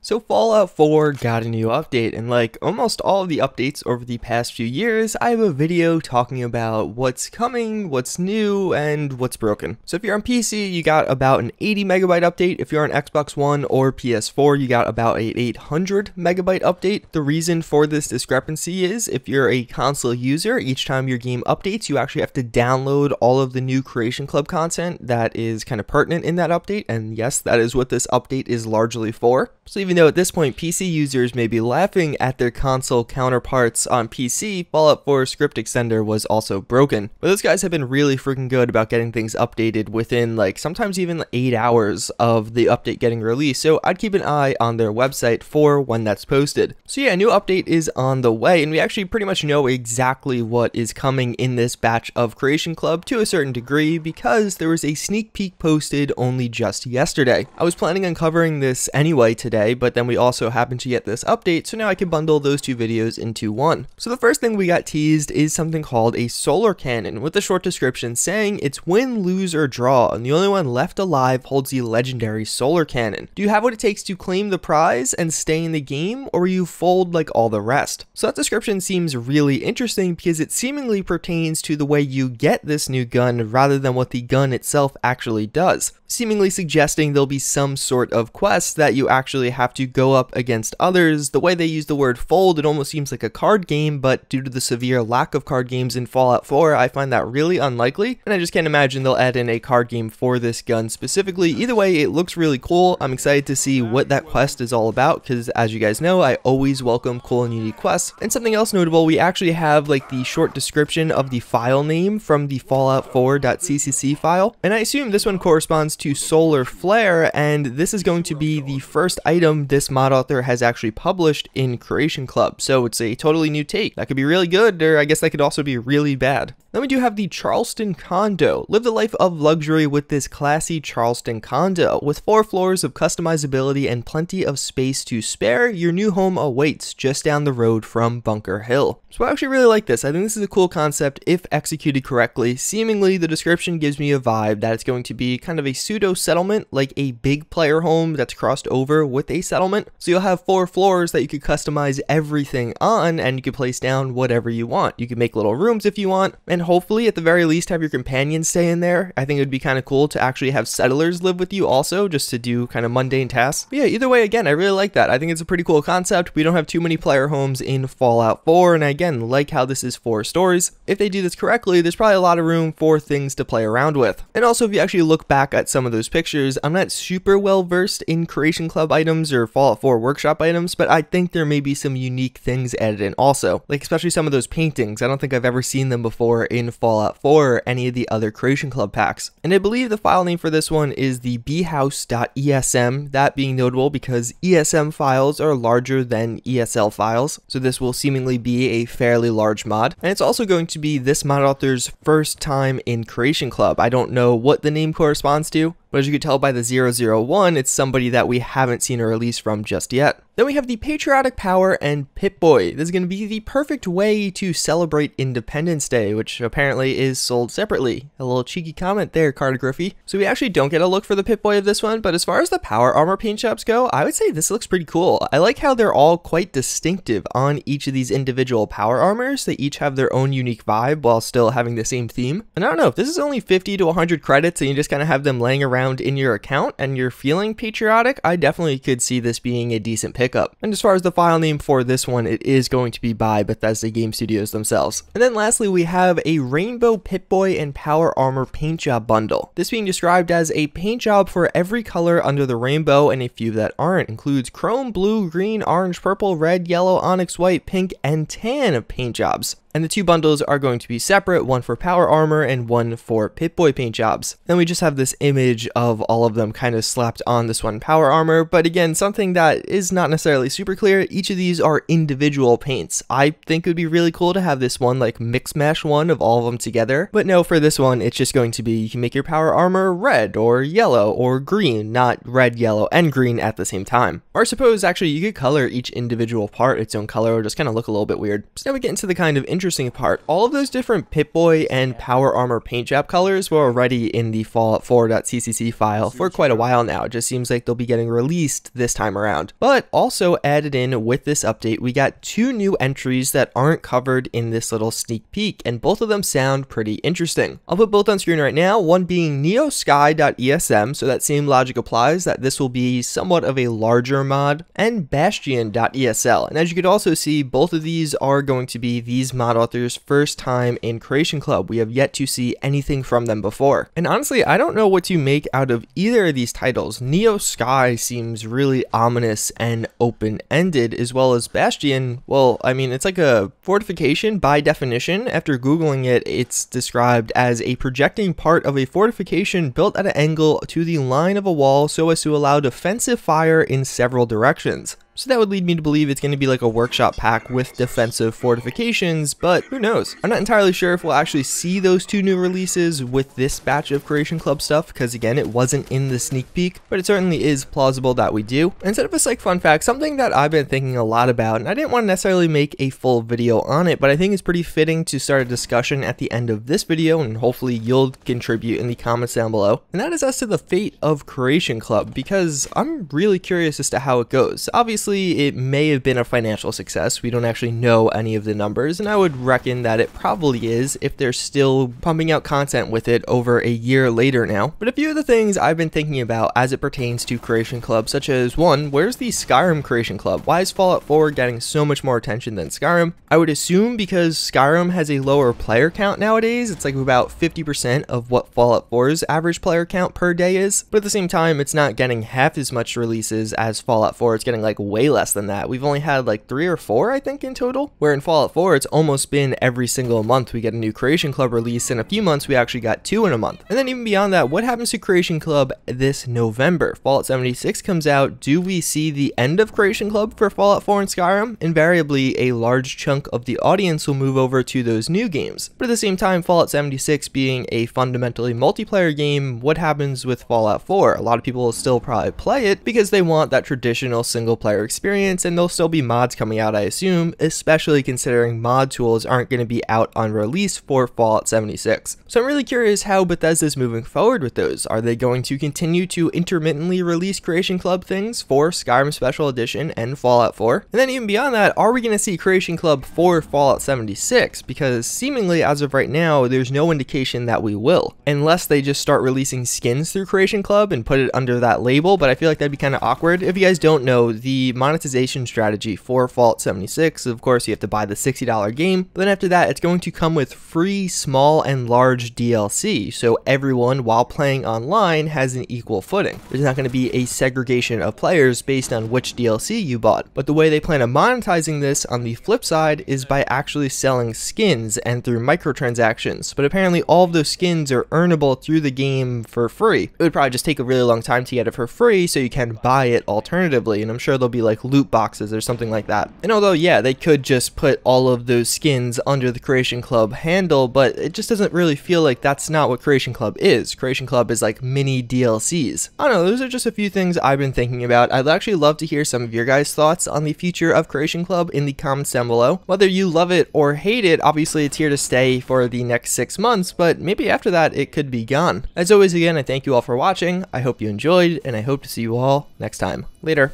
So Fallout 4 got a new update, and like almost all of the updates over the past few years, I have a video talking about what's coming, what's new, and what's broken. So if you're on PC, you got about an 80 megabyte update. If you're on Xbox One or PS4, you got about an 800 megabyte update. The reason for this discrepancy is if you're a console user, each time your game updates, you actually have to download all of the new Creation Club content that is kind of pertinent in that update, and yes, that is what this update is largely for. So even though at this point PC users may be laughing at their console counterparts on PC, Fallout 4's script extender was also broken. But those guys have been really freaking good about getting things updated within like sometimes even 8 hours of the update getting released, so I'd keep an eye on their website for when that's posted. So yeah, a new update is on the way, and we actually pretty much know exactly what is coming in this batch of Creation Club to a certain degree because there was a sneak peek posted only just yesterday. I was planning on covering this anyway today, but then we also happened to get this update, so now I can bundle those two videos into one. So the first thing we got teased is something called a solar cannon, with a short description saying it's win, lose, or draw, and the only one left alive holds the legendary solar cannon. Do you have what it takes to claim the prize and stay in the game, or you fold like all the rest? So that description seems really interesting because it seemingly pertains to the way you get this new gun rather than what the gun itself actually does, seemingly suggesting there'll be some sort of quest that you actually have to go up against others. The way they use the word fold, it almost seems like a card game, but due to the severe lack of card games in Fallout 4, I find that really unlikely, and I just can't imagine they'll add in a card game for this gun specifically. Either way, it looks really cool. I'm excited to see what that quest is all about, because as you guys know, I always welcome cool and unique quests. And something else notable, we actually have like the short description of the file name from the fallout4.ccc file, and I assume this one corresponds to Solar Flare, and this is going to be the first item this mod author has actually published in Creation Club, so it's a totally new take. That could be really good, or I guess that could also be really bad. Then we do have the Charleston Condo. Live the life of luxury with this classy Charleston Condo. With 4 floors of customizability and plenty of space to spare, your new home awaits just down the road from Bunker Hill. So I actually really like this. I think this is a cool concept if executed correctly. Seemingly, the description gives me a vibe that it's going to be kind of a pseudo settlement, like a big player home that's crossed over with a settlement. So you'll have 4 floors that you could customize everything on, and you can place down whatever you want. You can make little rooms if you want, and hopefully at the very least have your companions stay in there. I think it would be kind of cool to actually have settlers live with you also, just to do kind of mundane tasks. But yeah, either way, again, I really like that. I think it's a pretty cool concept. We don't have too many player homes in Fallout 4, and I again like how this is 4 stories. If they do this correctly, there's probably a lot of room for things to play around with. And also, if you actually look back at some of those pictures, I'm not super well versed in Creation Club items or Fallout 4 workshop items, but I think there may be some unique things added in also, like especially some of those paintings. I don't think I've ever seen them before in Fallout 4 or any of the other Creation Club packs. And I believe the file name for this one is the bhouse.esm, that being notable because ESM files are larger than ESL files, so this will seemingly be a fairly large mod. And it's also going to be this mod author's first time in Creation Club. I don't know what the name corresponds to, but as you can tell by the 001, it's somebody that we haven't seen a release from just yet. Then we have the Patriotic Power and Pip Boy. This is going to be the perfect way to celebrate Independence Day, which apparently is sold separately. A little cheeky comment there, Cartography. So we actually don't get a look for the Pip Boy of this one, but as far as the Power Armor paint jobs go, I would say this looks pretty cool. I like how they're all quite distinctive on each of these individual Power Armors. They each have their own unique vibe while still having the same theme. And I don't know, if this is only 50 to 100 credits and you just kind of have them laying around in your account and you're feeling patriotic, I definitely could see this being a decent pickup. And as far as the file name for this one, it is going to be by Bethesda Game Studios themselves. And then lastly, we have a Rainbow Pip Boy and Power Armor paint job bundle. This being described as a paint job for every color under the rainbow, and a few that aren't. Includes chrome, blue, green, orange, purple, red, yellow, onyx white, pink, and tan paint jobs. And the 2 bundles are going to be separate, one for Power Armor and one for Pip Boy paint jobs. Then we just have this image of all of them kind of slapped on this one Power Armor, but again, something that is not necessarily super clear, each of these are individual paints. I think it would be really cool to have this one like mix mash one of all of them together, but no, for this one, it's just going to be, you can make your Power Armor red or yellow or green, not red, yellow, and green at the same time. Or I suppose actually you could color each individual part its own color or just kind of look a little bit weird. So now we get into the kind of interesting part. All of those different Pip Boy and Power Armor paint job colors were already in the Fallout 4.ccc file for quite a while now. It just seems like they'll be getting released this time around. But also added in with this update, we got 2 new entries that aren't covered in this little sneak peek, and both of them sound pretty interesting. I'll put both on screen right now, one being neosky.esm, so that same logic applies that this will be somewhat of a larger mod, and bastion.esl. And as you could also see, both of these are going to be these mod authors' first time in Creation Club. We have yet to see anything from them before. And honestly, I don't know what to make out of either of these titles. Neo Sky seems really ominous and open-ended, as well as Bastion, well, I mean, it's like a fortification by definition. After Googling it, it's described as a projecting part of a fortification built at an angle to the line of a wall so as to allow defensive fire in several directions. So that would lead me to believe it's going to be like a workshop pack with defensive fortifications, but who knows? I'm not entirely sure if we'll actually see those 2 new releases with this batch of Creation Club stuff, because again, it wasn't in the sneak peek, but it certainly is plausible that we do. Instead of a like fun fact, something that I've been thinking a lot about, and I didn't want to necessarily make a full video on it, but I think it's pretty fitting to start a discussion at the end of this video, and hopefully you'll contribute in the comments down below, and that is as to the fate of Creation Club, because I'm really curious as to how it goes. Obviously, it may have been a financial success. We don't actually know any of the numbers, and I would reckon that it probably is if they're still pumping out content with it over a year later now. But a few of the things I've been thinking about as it pertains to Creation Club, such as 1, where's the Skyrim Creation Club? Why is Fallout 4 getting so much more attention than Skyrim? I would assume because Skyrim has a lower player count nowadays. It's like about 50% of what Fallout 4's average player count per day is, but at the same time, it's not getting half as much releases as Fallout 4. It's getting like way less than that. We've only had like 3 or 4, I think, in total, where in Fallout 4 it's almost been every single month we get a new Creation Club release. In a few months we actually got 2 in a month. And then even beyond that, what happens to Creation Club this November? Fallout 76 comes out. Do we see the end of Creation Club for Fallout 4 and Skyrim? Invariably, a large chunk of the audience will move over to those new games. But at the same time, Fallout 76 being a fundamentally multiplayer game, what happens with Fallout 4? A lot of people will still probably play it because they want that traditional single player experience, and there'll still be mods coming out, I assume, especially considering mod tools aren't going to be out on release for Fallout 76. So I'm really curious how Bethesda's moving forward with those. Are they going to continue to intermittently release Creation Club things for Skyrim Special Edition and Fallout 4? And then even beyond that, are we going to see Creation Club for Fallout 76? Because seemingly as of right now, there's no indication that we will, unless they just start releasing skins through Creation Club and put it under that label, but I feel like that'd be kind of awkward. If you guys don't know, the monetization strategy for Fallout 76, of course, you have to buy the $60 game, but then after that, it's going to come with free small and large DLC, so everyone, while playing online, has an equal footing. There's not going to be a segregation of players based on which DLC you bought, but the way they plan on monetizing this on the flip side is by actually selling skins and through microtransactions, but apparently all of those skins are earnable through the game for free. It would probably just take a really long time to get it for free, so you can buy it alternatively, and I'm sure there'll be like loot boxes or something like that. And although, yeah, they could just put all of those skins under the Creation Club handle, but it just doesn't really feel like that's not what Creation Club is. Creation Club is like mini DLCs. I don't know, those are just a few things I've been thinking about. I'd actually love to hear some of your guys' thoughts on the future of Creation Club in the comments down below. Whether you love it or hate it, obviously it's here to stay for the next 6 months, but maybe after that it could be gone. As always, again, I thank you all for watching. I hope you enjoyed, and I hope to see you all next time. Later.